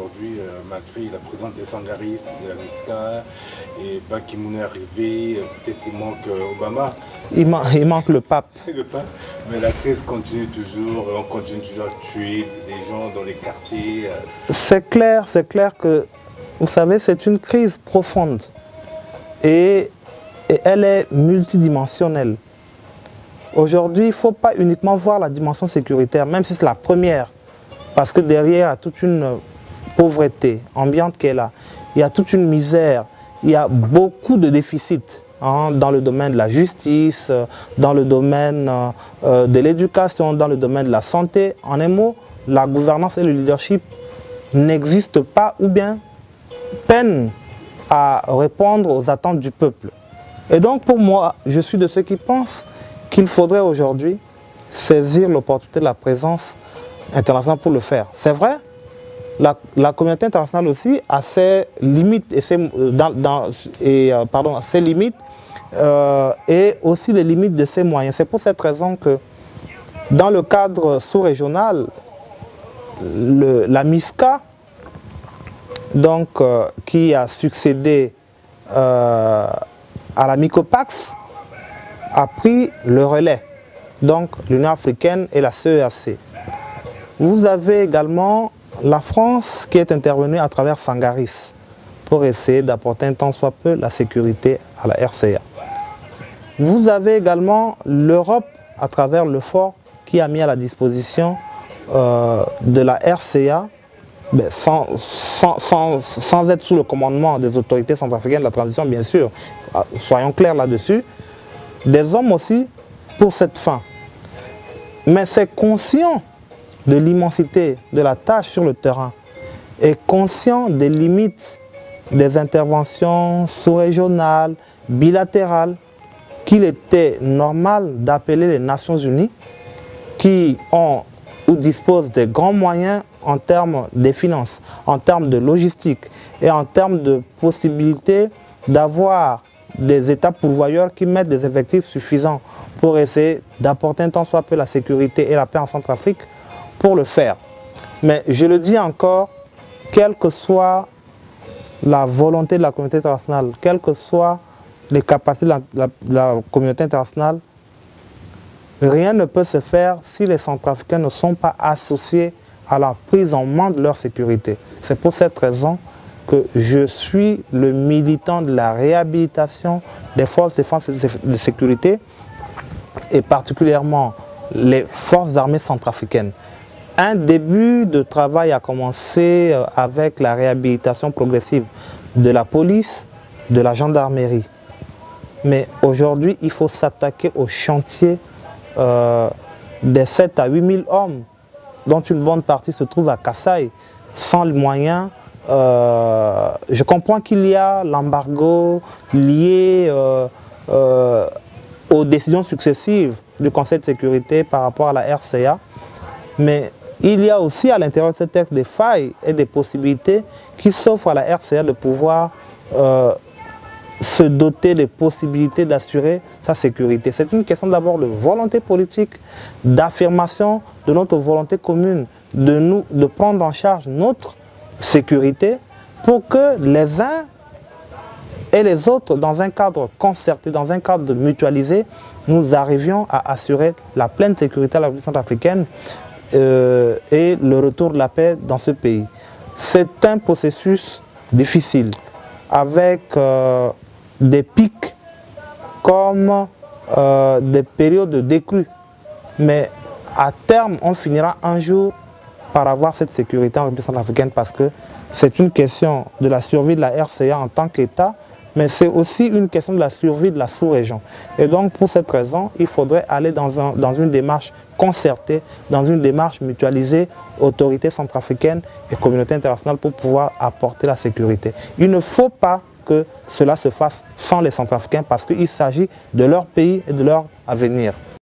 aujourd'hui, malgré la présence des sangaristes, de la MISCA, et Ban Ki-moon est arrivé, peut-être il manque Obama. Il manque le pape. Le pape. Mais la crise continue toujours, on continue toujours à tuer des gens dans les quartiers. C'est clair que, vous savez, c'est une crise profonde et elle est multidimensionnelle. Aujourd'hui, il ne faut pas uniquement voir la dimension sécuritaire, même si c'est la première, parce que derrière, il y a toute une pauvreté ambiante qui est là. Il y a toute une misère, il y a beaucoup de déficits dans le domaine de la justice, dans le domaine de l'éducation, dans le domaine de la santé. En un mot, la gouvernance et le leadership n'existent pas ou bien peinent à répondre aux attentes du peuple. Et donc pour moi, je suis de ceux qui pensent qu'il faudrait aujourd'hui saisir l'opportunité de la présence internationale pour le faire. C'est vrai, la communauté internationale aussi a ses limites et et aussi les limites de ses moyens. C'est pour cette raison que dans le cadre sous-régional, la MISCA, donc, qui a succédé à la MICOPAX, a pris le relais, donc l'Union africaine et la CEAC. Vous avez également la France qui est intervenue à travers Sangaris pour essayer d'apporter un tant soit peu la sécurité à la RCA. Vous avez également l'Europe à travers le fort qui a mis à la disposition de la RCA, sans être sous le commandement des autorités centrafricaines de la transition, bien sûr, soyons clairs là-dessus, des hommes aussi pour cette fin. Mais c'est conscient de l'immensité de la tâche sur le terrain et conscient des limites des interventions sous-régionales, bilatérales, qu'il était normal d'appeler les Nations Unies qui ont ou disposent des grands moyens en termes des finances, en termes de logistique et en termes de possibilité d'avoir des États pourvoyeurs qui mettent des effectifs suffisants pour essayer d'apporter un tant soit peu la sécurité et la paix en Centrafrique, pour le faire. Mais je le dis encore, quelle que soit la volonté de la communauté internationale, quelles que soient les capacités de la communauté internationale, rien ne peut se faire si les Centrafricains ne sont pas associés à la prise en main de leur sécurité. C'est pour cette raison que je suis le militant de la réhabilitation des forces de défense et de sécurité et particulièrement les forces armées centrafricaines. Un début de travail a commencé avec la réhabilitation progressive de la police, de la gendarmerie. Mais aujourd'hui, il faut s'attaquer au chantier des 7 à 8 000 hommes, dont une bonne partie se trouve à Kassai, sans les moyens. Je comprends qu'il y a l'embargo lié aux décisions successives du Conseil de sécurité par rapport à la RCA, mais il y a aussi à l'intérieur de ce texte des failles et des possibilités qui s'offrent à la RCA de pouvoir se doter des possibilités d'assurer sa sécurité. C'est une question d'abord de volonté politique, d'affirmation de notre volonté commune, de prendre en charge notre sécurité pour que les uns et les autres, dans un cadre concerté, dans un cadre mutualisé, nous arrivions à assurer la pleine sécurité à la République centrafricaine et le retour de la paix dans ce pays. C'est un processus difficile, avec des pics comme des périodes de décrue. Mais à terme, on finira un jour par avoir cette sécurité en République centrafricaine parce que c'est une question de la survie de la RCA en tant qu'État, mais c'est aussi une question de la survie de la sous-région. Et donc, pour cette raison, il faudrait aller dans une démarche concertée, dans une démarche mutualisée, autorités centrafricaines et communauté internationale pour pouvoir apporter la sécurité. Il ne faut pas que cela se fasse sans les Centrafricains parce qu'il s'agit de leur pays et de leur avenir.